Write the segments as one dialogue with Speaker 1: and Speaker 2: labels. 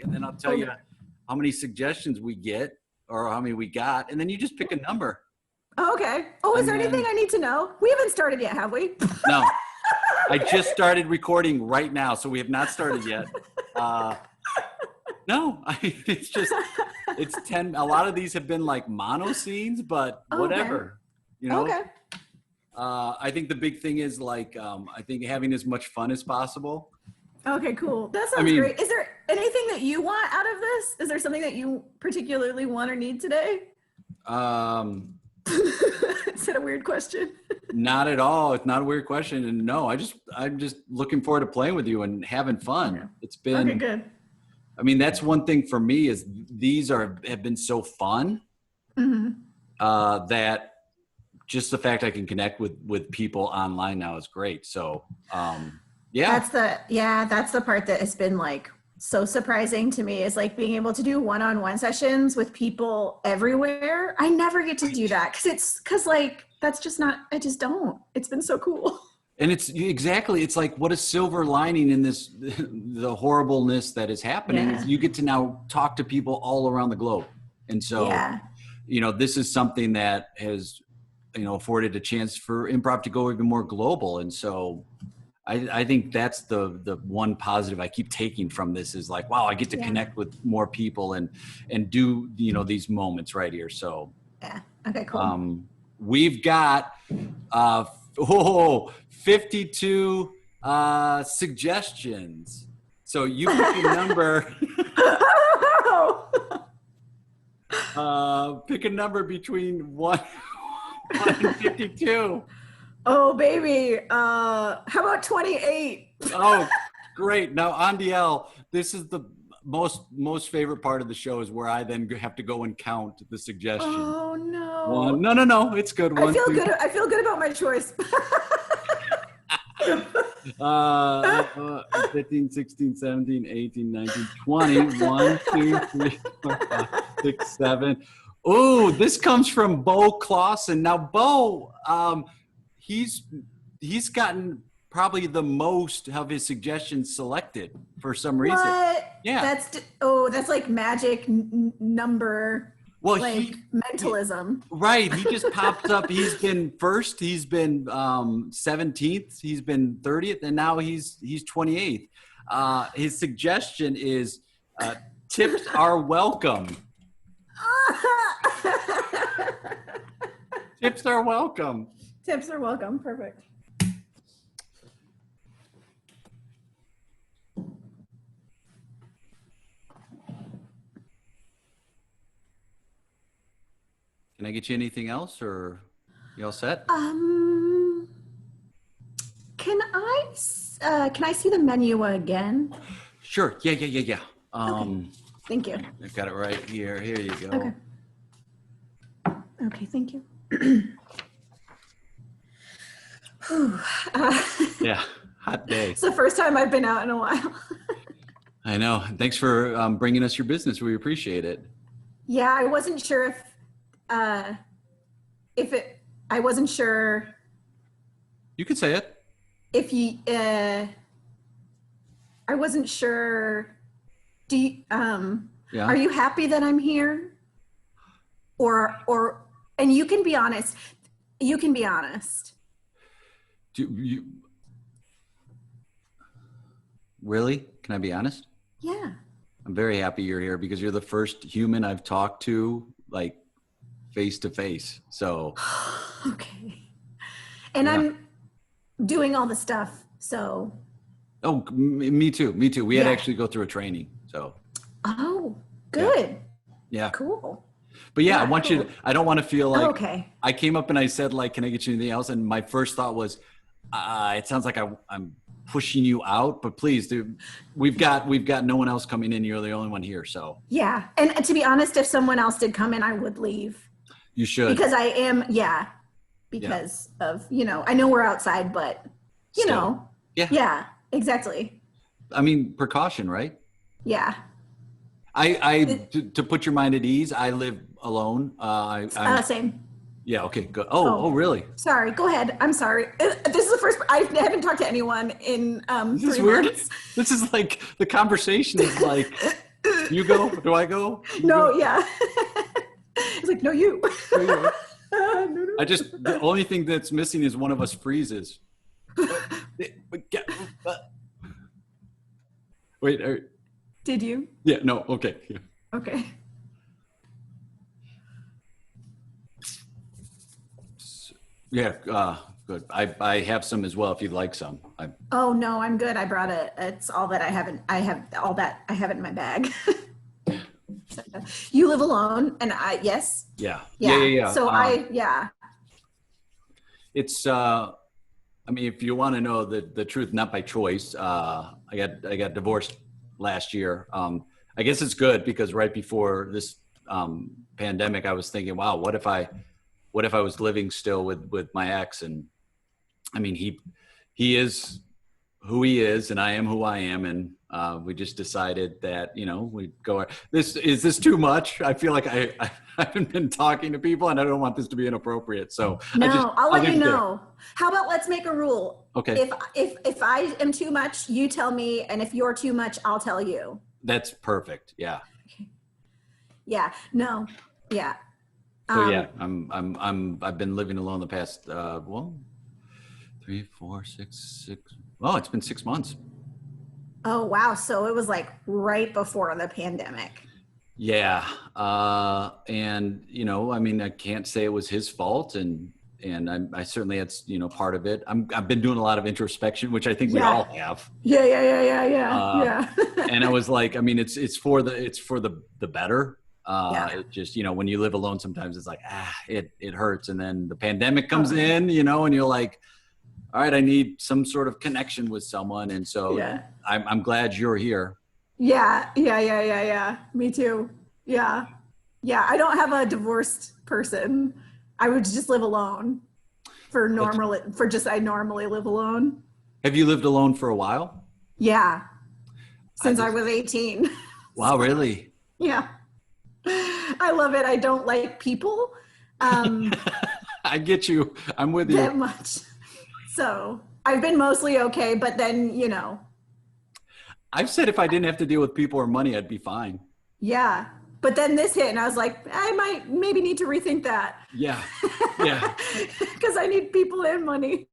Speaker 1: and then I'll tell you how many suggestions we get or how many we got, and then you just pick a number.
Speaker 2: Oh, okay. Oh, is there anything I need to know? We haven't started yet, have we?
Speaker 1: No. I just started recording right now, so we have not started yet. No, it's 10. A lot of these have been like mono scenes, but whatever, you know?
Speaker 2: Okay.
Speaker 1: I think the big thing is like, I think having as much fun as possible.
Speaker 2: Okay, cool. That sounds great. Is there anything that you want out of this? Is there something that you particularly want or need today? Is that a weird question?
Speaker 1: Not at all. It's not a weird question. And no, I'm just looking forward to playing with you and having fun.
Speaker 2: Okay.
Speaker 1: It's been,
Speaker 2: okay, good.
Speaker 1: I mean, that's one thing for me is these have been so fun that just the fact I can connect with people online now is great. So, yeah.
Speaker 2: That's the part that has been like so surprising to me is like being able to do one-on-one sessions with people everywhere. I never get to do that because like, that's just not, I just don't. It's been so cool.
Speaker 1: And it's like what a silver lining in this, the horribleness that is happening is you get to now talk to people all around the globe. And so, you know, this is something that has, you know, afforded a chance for improv to go even more global. And so I think that's the one positive I keep taking from this is like, wow, I get to connect with more people and do, you know, these moments right here. So,
Speaker 2: okay, cool.
Speaker 1: We've got, 52 suggestions. So you pick a number. Pick a number between 1 and 52.
Speaker 2: Oh, baby. How about 28?
Speaker 1: Oh, great. Now, Andel, this is the most favorite part of the show is where I then have to go and count the suggestions.
Speaker 2: Oh, no.
Speaker 1: 1. No. It's good.
Speaker 2: I feel good about my choice.
Speaker 1: 15, 16, 17, 18, 19, 20. 1, 2, 3, 4, 5, 6, 7. Oh, this comes from Bo Klausen. Now, Bo, he's gotten probably the most of his suggestions selected for some reason.
Speaker 2: What?
Speaker 1: Yeah.
Speaker 2: That's like magic number.
Speaker 1: Well,
Speaker 2: like mentalism.
Speaker 1: Right. He just pops up. He's been first. He's been 17th. He's been 30th, and now he's 28th. His suggestion is tips are welcome. Tips are welcome.
Speaker 2: Tips are welcome. Perfect.
Speaker 1: Can I get you anything else, or you all set?
Speaker 2: Can I see the menu again?
Speaker 1: Sure. Yeah.
Speaker 2: Okay. Thank you.
Speaker 1: I've got it right here. Here you go.
Speaker 2: Okay. Okay. Thank you.
Speaker 1: Yeah. Hot day.
Speaker 2: It's the first time I've been out in a while.
Speaker 1: I know. Thanks for bringing us your business. We appreciate it.
Speaker 2: Yeah, I wasn't sure I wasn't sure.
Speaker 1: You can say it.
Speaker 2: If you, I wasn't sure. Do you, are you happy that I'm here? Or, and you can be honest. You can be honest.
Speaker 1: Do you really? Can I be honest?
Speaker 2: Yeah.
Speaker 1: I'm very happy you're here because you're the first human I've talked to, like, face to face. So.
Speaker 2: Okay. And I'm doing all the stuff. So.
Speaker 1: Oh, me too. We had to actually go through a training. So.
Speaker 2: Oh, good.
Speaker 1: Yeah.
Speaker 2: Cool.
Speaker 1: But I want you to, I don't want to feel like,
Speaker 2: okay.
Speaker 1: I came up and I said, like, can I get you anything else? And my first thought was, it sounds like I'm pushing you out, but please, dude, we've got no one else coming in. You're the only one here. So.
Speaker 2: Yeah. And to be honest, if someone else did come in, I would leave.
Speaker 1: You should.
Speaker 2: Because I am, because of, I know we're outside, but you know.
Speaker 1: Yeah.
Speaker 2: Yeah, exactly.
Speaker 1: I mean, precaution, right?
Speaker 2: Yeah.
Speaker 1: To put your mind at ease, I live alone.
Speaker 2: Same.
Speaker 1: Yeah. Okay. Good. Oh, really?
Speaker 2: Sorry. Go ahead. I'm sorry. This is the first. I haven't talked to anyone in 3
Speaker 1: this is weird.
Speaker 2: months.
Speaker 1: This is like the conversation is like You go? Do I go?
Speaker 2: No, yeah. It's like, no, you.
Speaker 1: No, you. The only thing that's missing is one of us freezes. Wait.
Speaker 2: Did you?
Speaker 1: Yeah, no, okay. Yeah.
Speaker 2: Okay.
Speaker 1: Yeah, good. I have some as well if you'd like some.
Speaker 2: Oh no, I'm good. I brought it. It's all that I haven't. I have all that I have it in my bag. You live alone, and yes.
Speaker 1: Yeah.
Speaker 2: So yeah.
Speaker 1: It's I mean, if you want to know the truth, not by choice. I got divorced last year. I guess it's good because right before this pandemic, I was thinking, wow, what if I was living still with my ex? And I mean, he is who he is, and I am who I am, and we just decided that we go. Is this too much? I feel like I haven't been talking to people, and I don't want this to be inappropriate. So
Speaker 2: I'll let you know. How about let's make a rule?
Speaker 1: Okay.
Speaker 2: If I am too much, you tell me, and if you're too much, I'll tell you.
Speaker 1: That's perfect. Yeah.
Speaker 2: Yeah. No. Yeah.
Speaker 1: So yeah, I've been living alone the past 3, 4, 6. Oh, it's been 6 months.
Speaker 2: Oh wow! So it was like right before the pandemic.
Speaker 1: Yeah, and I mean, I can't say it was his fault, and I certainly had part of it. I've been doing a lot of introspection, which I think we all have.
Speaker 2: Yeah.
Speaker 1: And I was like, I mean, it's for the better. It just when you live alone, sometimes it's like it hurts, and then the pandemic comes in, and you're like, all right, I need some sort of connection with someone, and so I'm glad you're here.
Speaker 2: Yeah. Me too. Yeah. I don't have a divorced person. I would just live alone I normally live alone.
Speaker 1: Have you lived alone for a while?
Speaker 2: Yeah. Since I was 18.
Speaker 1: Wow, really?
Speaker 2: Yeah. I love it. I don't like people.
Speaker 1: I get you. I'm with you.
Speaker 2: That much. So I've been mostly okay, but then,
Speaker 1: I've said if I didn't have to deal with people or money, I'd be fine.
Speaker 2: Yeah. But then this hit and I was like, I might maybe need to rethink that.
Speaker 1: Yeah.
Speaker 2: Because I need people and money.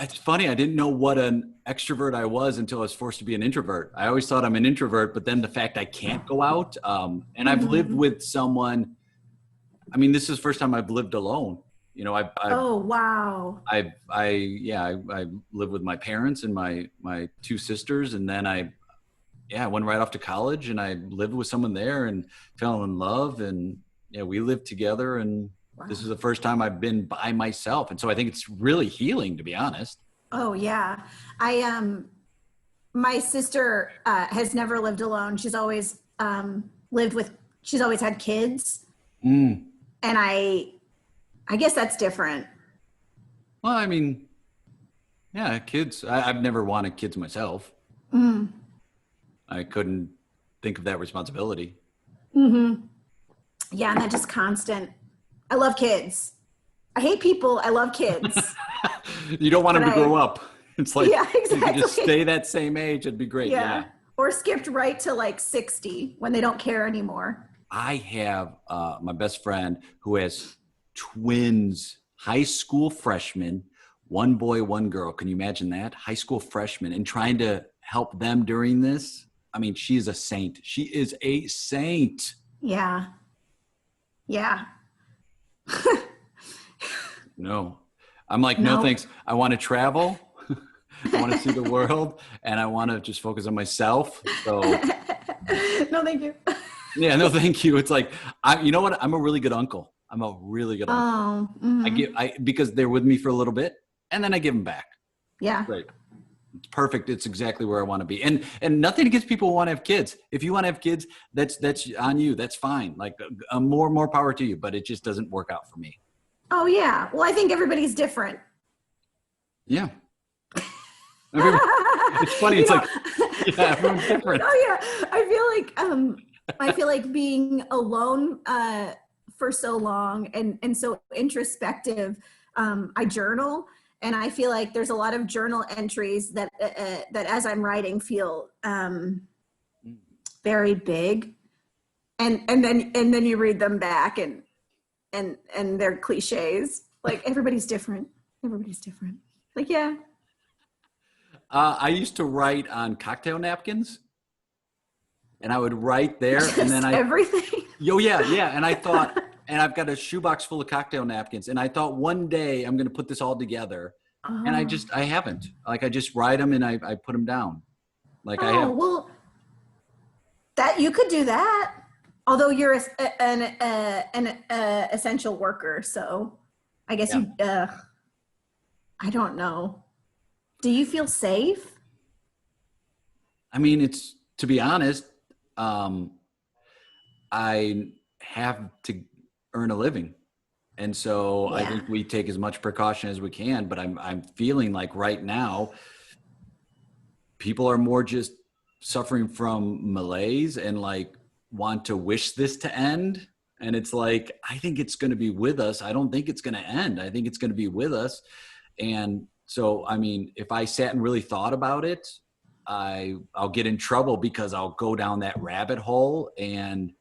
Speaker 1: It's funny. I didn't know what an extrovert I was until I was forced to be an introvert. I always thought I'm an introvert, but then the fact I can't go out, and I've lived with someone. I mean, this is the first time I've lived alone.
Speaker 2: Oh wow.
Speaker 1: I lived with my parents and my 2 sisters, and then I went right off to college, and I lived with someone there and fell in love, and we lived together, and this is the first time I've been by myself, and so I think it's really healing, to be honest.
Speaker 2: Oh yeah, my sister has never lived alone. She's always she's always had kids, and I guess that's different.
Speaker 1: Well, I mean, yeah, kids. I've never wanted kids myself. I couldn't think of that responsibility.
Speaker 2: Mm-hmm. Yeah, and that just constant. I love kids. I hate people. I love kids.
Speaker 1: You don't want them to grow up. It's like,
Speaker 2: exactly.
Speaker 1: If you could just stay that same age, it'd be great. Yeah.
Speaker 2: Or skipped right to like 60 when they don't care anymore.
Speaker 1: I have my best friend who has twins, high school freshmen, 1 boy, 1 girl. Can you imagine that? High school freshmen, and trying to help them during this. I mean, she is a saint. She is a saint.
Speaker 2: Yeah.
Speaker 1: No, I'm like, no thanks. I want to travel. I want to see the world, and I want to just focus on myself. So
Speaker 2: no, thank you.
Speaker 1: Yeah, no, thank you. It's like, you know what? I'm a really good uncle. I'm a really good uncle. Because they're with me for a little bit, and then I give them back.
Speaker 2: Yeah.
Speaker 1: Great. It's perfect. It's exactly where I want to be. And nothing against people who want to have kids. If you want to have kids, that's on you. That's fine. Like more power to you, but it just doesn't work out for me.
Speaker 2: Oh yeah. Well, I think everybody's different.
Speaker 1: Yeah. It's funny. It's like, yeah, everyone's different.
Speaker 2: Oh yeah. I feel like being alone for so long and so introspective. I journal, and I feel like there's a lot of journal entries that as I'm writing feel very big. and then you read them back and they're cliches. Like, everybody's different. Like, yeah.
Speaker 1: I used to write on cocktail napkins, and I would write there,
Speaker 2: Just
Speaker 1: and then
Speaker 2: everything.
Speaker 1: Yeah. And I thought, and I've got a shoebox full of cocktail napkins, and I thought one day I'm going to put this all together, and I haven't. Like, I just write them and I put them down. Like, I have.
Speaker 2: Well, that you could do that. Although you're an essential worker, so I guess you. I don't know. Do you feel safe?
Speaker 1: I mean, it's, to be honest, I have to earn a living. And so I think we take as much precaution as we can, but I'm feeling like right now, people are more just suffering from malaise and like want to wish this to end. And it's like, I think it's going to be with us. I don't think it's going to end. I think it's going to be with us. And so, I mean, if I sat and really thought about it, I'll get in trouble because I'll go down that rabbit hole. And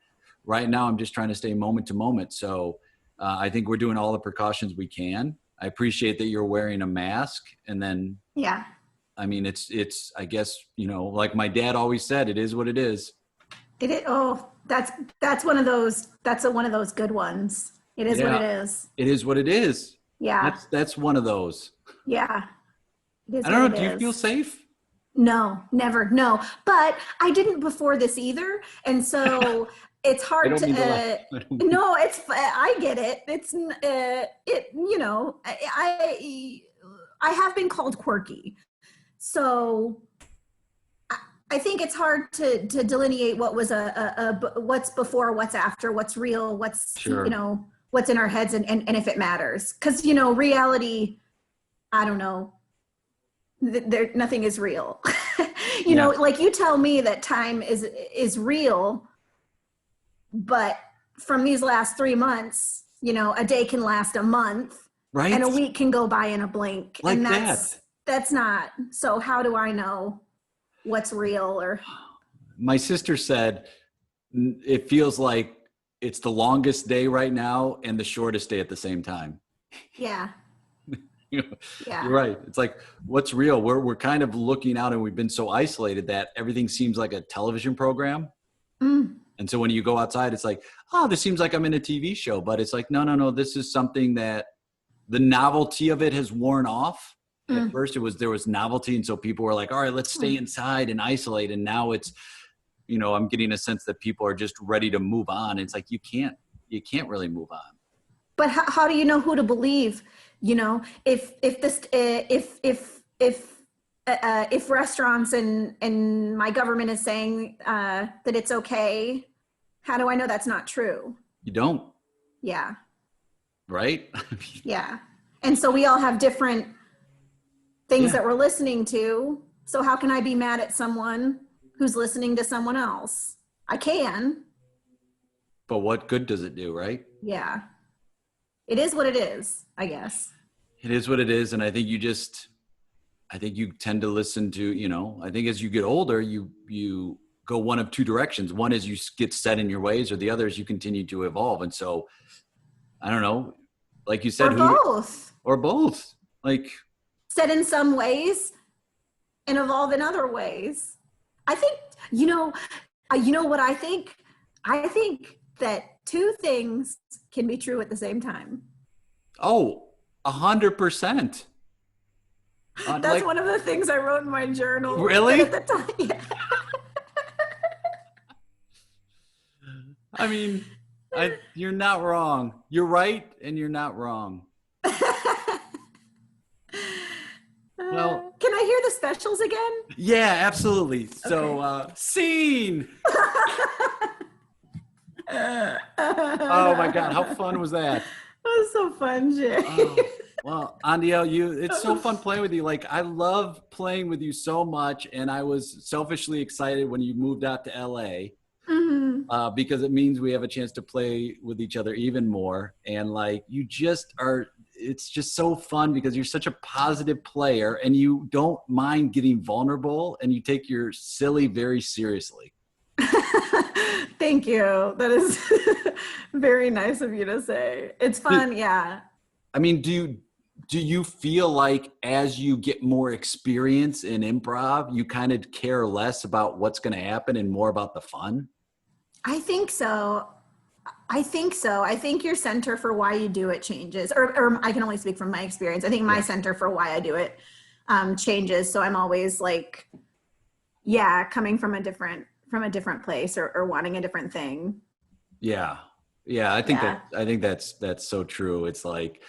Speaker 1: right now I'm just trying to stay moment to moment. So I think we're doing all the precautions we can. I appreciate that you're wearing a mask. And then, I mean, it's, I guess, you know, like my dad always said, it is what it is.
Speaker 2: It is. Oh, that's one of those, one of those good ones. It is what it is.
Speaker 1: It is what it is.
Speaker 2: Yeah.
Speaker 1: That's one of those.
Speaker 2: Yeah.
Speaker 1: I don't know. Do you feel safe?
Speaker 2: No, never. No, but I didn't before this either. And so it's hard to, no, I get it. It's, you know, I have been called quirky. So I think it's hard to delineate what was what's before, what's after, what's real, what's, you know, what's in our heads and if it matters. Cause you know, reality, I don't know, nothing is real. You know, like you tell me that time is real, but from these last 3 months, you know, a day can last a month, right? And a week can go by in a blink.
Speaker 1: Like
Speaker 2: and that's not, so how do I know what's real? Or
Speaker 1: my sister said, it feels like it's the longest day right now and the shortest day at the same time.
Speaker 2: Yeah.
Speaker 1: You're right. It's like, what's real? We're kind of looking out and we've been so isolated that everything seems like a television program. And so when you go outside, it's like, oh, this seems like I'm in a TV show, but it's like, no, this is something that the novelty of it has worn off. At first there was novelty. And so people were like, all right, let's stay inside and isolate. And now it's, you know, I'm getting a sense that people are just ready to move on. It's like, you can't really move on.
Speaker 2: But how do you know who to believe? You know, if restaurants and my government is saying that it's okay, how do I know that's not true?
Speaker 1: You don't.
Speaker 2: Yeah.
Speaker 1: Right?
Speaker 2: Yeah. And so we all have different things that we're listening to. So how can I be mad at someone who's listening to someone else? I can.
Speaker 1: But what good does it do, right?
Speaker 2: Yeah. It is what it is, I guess.
Speaker 1: It is what it is. And I think you tend to listen to, you know, I think as you get older, you go one of two directions. One is you get set in your ways, or the other is you continue to evolve. And so, I don't know, like you said,
Speaker 2: or both.
Speaker 1: Like,
Speaker 2: set in some ways and evolve in other ways. I think, you know what I think? I think that two things can be true at the same time.
Speaker 1: Oh, 100%.
Speaker 2: That's one of the things I wrote in my journal.
Speaker 1: Really?
Speaker 2: At the time. Yeah.
Speaker 1: I mean, you're not wrong. You're right, and you're not wrong. Well,
Speaker 2: can I hear the specials again?
Speaker 1: Yeah, absolutely. So, scene. Oh my God, how fun was that?
Speaker 2: That was so fun, Jay.
Speaker 1: Well, Andel, it's so fun playing with you. Like, I love playing with you so much, and I was selfishly excited when you moved out to LA. Because it means we have a chance to play with each other even more. And like, you just are, it's just so fun because you're such a positive player and you don't mind getting vulnerable and you take your silly very seriously.
Speaker 2: Thank you. That is very nice of you to say. It's fun. Yeah.
Speaker 1: I mean, do you feel like as you get more experience in improv, you kind of care less about what's going to happen and more about the fun?
Speaker 2: I think so. I think your center for why you do it changes, or I can only speak from my experience. I think my center for why I do it changes. So I'm always like, yeah, coming from a different place or wanting a different thing.
Speaker 1: Yeah. Yeah. I think that's so true. It's like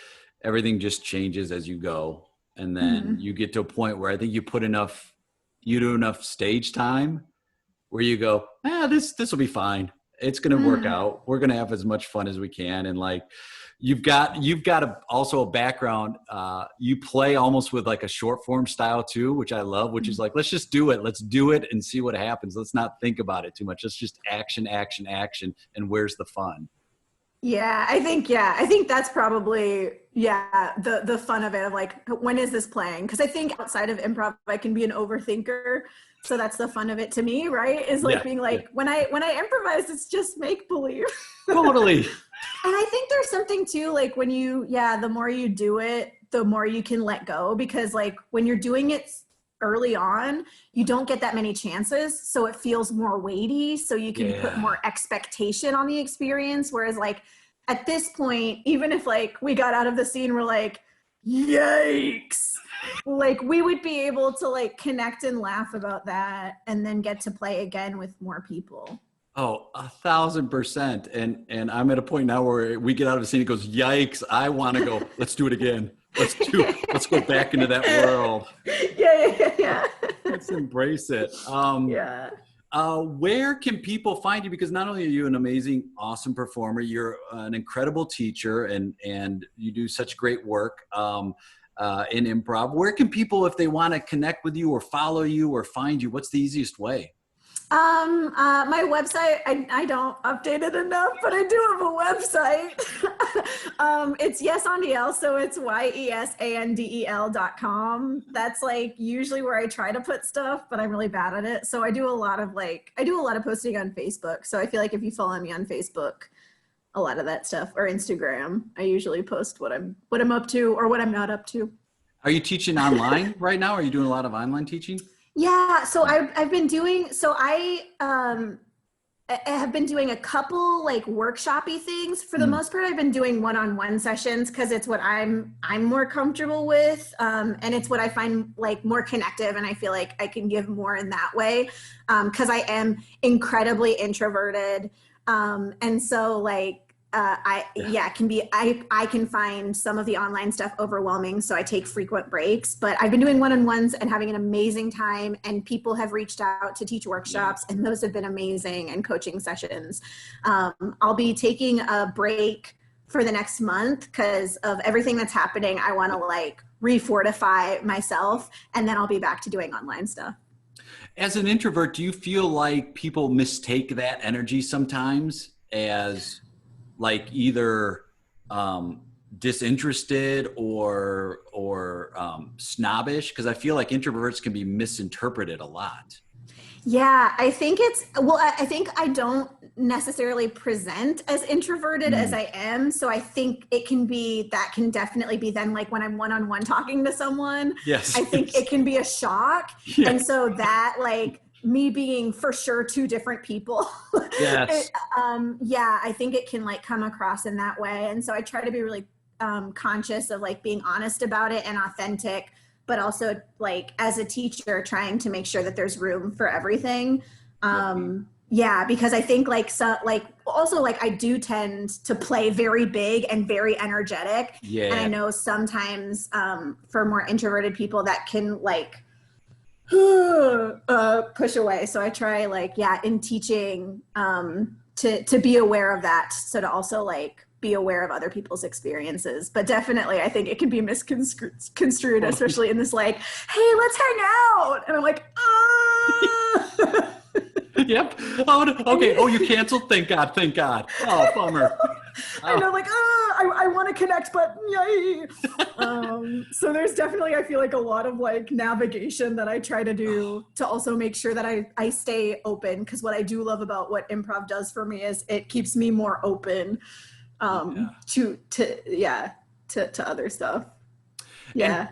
Speaker 1: everything just changes as you go. And then you get to a point where I think you do enough stage time where you go, this will be fine. It's going to work out. We're going to have as much fun as we can. And like, you've got also a background. You play almost with like a short form style too, which I love, which is like, let's just do it. Let's do it and see what happens. Let's not think about it too much. Let's just action. And where's the fun?
Speaker 2: Yeah, I think that's probably, the fun of it, of like, when is this playing? Because I think outside of improv, I can be an overthinker. So that's the fun of it to me, right? Is like being like, when I improvise, it's just make believe.
Speaker 1: Totally.
Speaker 2: And I think there's something too, like when the more you do it, the more you can let go, because like when you're doing it early on, you don't get that many chances. So it feels more weighty. So you can put more expectation on the experience. Whereas like at this point, even if like we got out of the scene, we're like, yikes. Like we would be able to like connect and laugh about that and then get to play again with more people.
Speaker 1: Oh, 1,000%. And I'm at a point now where we get out of the scene, it goes, yikes. I want to go, let's do it again. Let's go back into that world.
Speaker 2: Yeah.
Speaker 1: Let's embrace it. Where can people find you? Because not only are you an amazing, awesome performer, you're an incredible teacher and you do such great work in improv. Where can people, if they want to connect with you or follow you or find you, what's the easiest way?
Speaker 2: My website, I don't update it enough, but I do have a website. It's YesAndel, so it's YesAndel.com. That's like usually where I try to put stuff, but I'm really bad at it. So I do a lot of posting on Facebook. So I feel like if you follow me on Facebook, a lot of that stuff, or Instagram, I usually post what I'm up to or what I'm not up to.
Speaker 1: Are you teaching online right now? Are you doing a lot of online teaching?
Speaker 2: Yeah, so I've been doing, I have been doing a couple like workshop-y things. For the most part, I've been doing one-on-one sessions because it's what I'm more comfortable with, and it's what I find like more connective, and I feel like I can give more in that way because I am incredibly introverted, and so like I can find some of the online stuff overwhelming. So I take frequent breaks, but I've been doing one-on-ones and having an amazing time. And people have reached out to teach workshops and those have been amazing, and coaching sessions. I'll be taking a break for the next month because of everything that's happening. I want to like refortify myself, and then I'll be back to doing online stuff.
Speaker 1: As an introvert, do you feel like people mistake that energy sometimes as like either disinterested or snobbish? Because I feel like introverts can be misinterpreted a lot.
Speaker 2: Yeah, I think I think I don't necessarily present as introverted as I am. So I think that can definitely be then like when I'm one-on-one talking to someone, I think it can be a shock. Yeah. And so that like me being for sure two different people. Yes. I think it can like come across in that way. And so I try to be really conscious of like being honest about it and authentic, but also like as a teacher trying to make sure that there's room for everything. Because I think also I do tend to play very big and very energetic. Yeah. And I know sometimes for more introverted people that can like push away. So I try in teaching to be aware of that. So to also like be aware of other people's experiences. But definitely I think it can be misconstrued, especially in this like, hey, let's hang out. And I'm like,
Speaker 1: Yep. Oh, okay. Oh, you canceled? Thank God. Oh, bummer.
Speaker 2: I know, like, I want to connect, but yay. So there's definitely, I feel like, a lot of like navigation that I try to do to also make sure that I stay open. Because what I do love about what improv does for me is it keeps me more open to other stuff. Yeah.
Speaker 1: And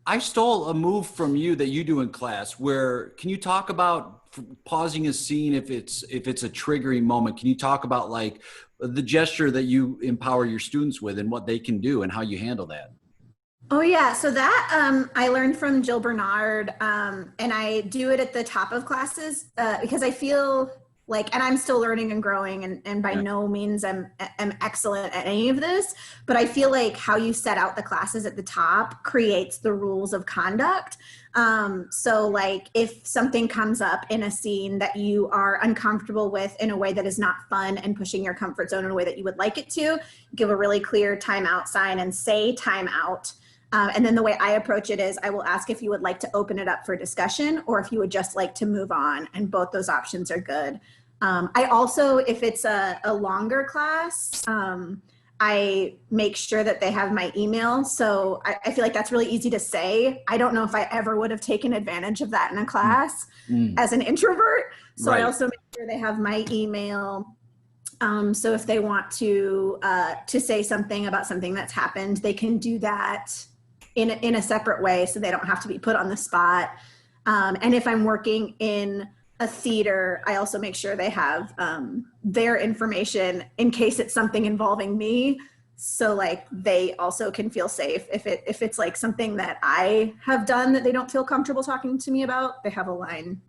Speaker 1: I stole a move from you that you do in class where, can you talk about pausing a scene if it's a triggering moment? Can you talk about like the gesture that you empower your students with and what they can do and how you handle that?
Speaker 2: Oh yeah, so that I learned from Jill Bernard, and I do it at the top of classes because I feel like, and I'm still learning and growing, and by no means am excellent at any of this, but I feel like how you set out the classes at the top creates the rules of conduct. So like if something comes up in a scene that you are uncomfortable with in a way that is not fun and pushing your comfort zone in a way that you would like it to, give a really clear timeout sign and say timeout. And then the way I approach it is I will ask if you would like to open it up for discussion or if you would just like to move on, and both those options are good. I also, if it's a longer class, I make sure that they have my email. So I feel like that's really easy to say. I don't know if I ever would have taken advantage of that in a class as an introvert. So I also make sure they have my email. So if they want to say something about something that's happened, they can do that in a separate way so they don't have to be put on the spot. And if I'm working in a theater, I also make sure they have their information in case it's something involving me. So like they also can feel safe. If it's like something that I have done that they don't feel comfortable talking to me about, they have a line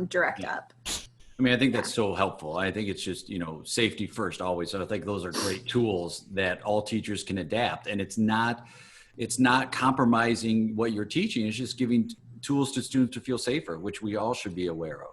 Speaker 2: direct up.
Speaker 1: I mean, I think that's so helpful. I think it's just, safety first always. So I think those are great tools that all teachers can adapt. And it's not compromising what you're teaching. It's just giving tools to students to feel safer, which we all should be aware of.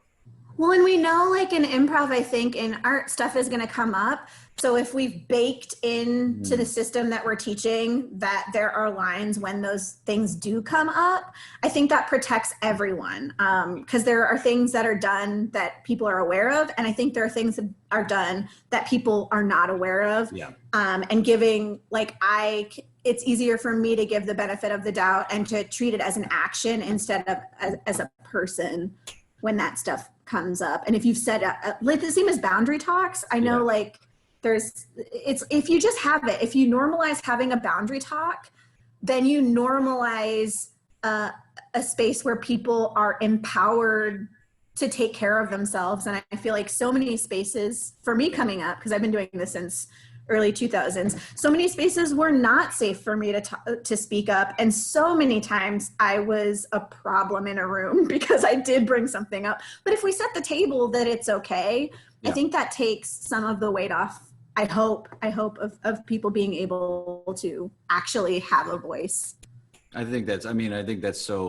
Speaker 2: Well, and we know like in improv, I think in art stuff is going to come up. So if we've baked into the system that we're teaching that there are lines when those things do come up, I think that protects everyone, because there are things that are done that people are aware of. And I think there are things that are done that people are not aware of.
Speaker 1: Yeah.
Speaker 2: And giving it's easier for me to give the benefit of the doubt and to treat it as an action instead of as a person when that stuff comes up. And if you've said like the same as boundary talks, I know like if you just have it, if you normalize having a boundary talk, then you normalize a space where people are empowered to take care of themselves. And I feel like so many spaces for me coming up, because I've been doing this since early 2000s, so many spaces were not safe for me to speak up. And so many times I was a problem in a room because I did bring something up. But if we set the table that it's okay, I think that takes some of the weight off, I hope of people being able to actually have a voice.
Speaker 1: I think that's so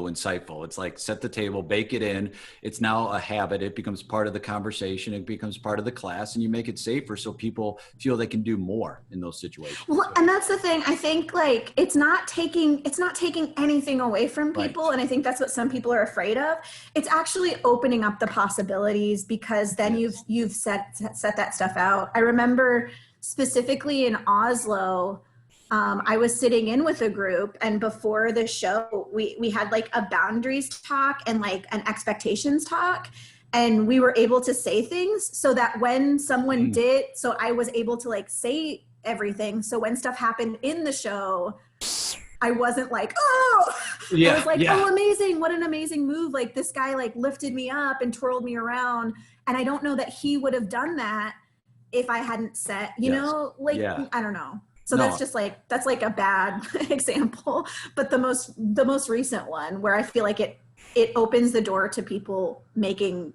Speaker 1: insightful. It's like set the table, bake it in. It's now a habit. It becomes part of the conversation. It becomes part of the class, and you make it safer so people feel they can do more in those situations.
Speaker 2: Well, and that's the thing. I think like it's not taking anything away from people. Right. And I think that's what some people are afraid of. It's actually opening up the possibilities, because then you've set that stuff out. I remember specifically in Oslo, I was sitting in with a group, and before the show, we had like a boundaries talk and like an expectations talk, and we were able to say things so that when someone did, so I was able to like say everything. So when stuff happened in the show, I wasn't like, I was like, oh, amazing. What an amazing move. Like this guy like lifted me up and twirled me around. And I don't know that he would have done that if I hadn't said, I don't know. So that's like a bad example, but the most recent one where I feel like it opens the door to people making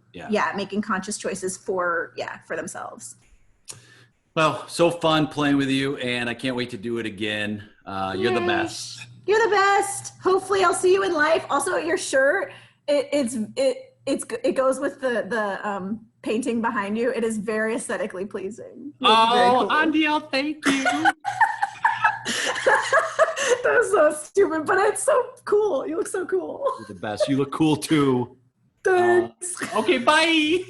Speaker 2: conscious choices for themselves.
Speaker 1: Well, so fun playing with you, and I can't wait to do it again. You're the best.
Speaker 2: You're the best. Hopefully I'll see you in life. Also, your shirt, it goes with the painting behind you. It is very aesthetically pleasing.
Speaker 1: Oh, cool. Andel, thank you.
Speaker 2: That's so stupid, but it's so cool. You look so cool.
Speaker 1: You're the best. You look cool too.
Speaker 2: Thanks.
Speaker 1: Okay, bye.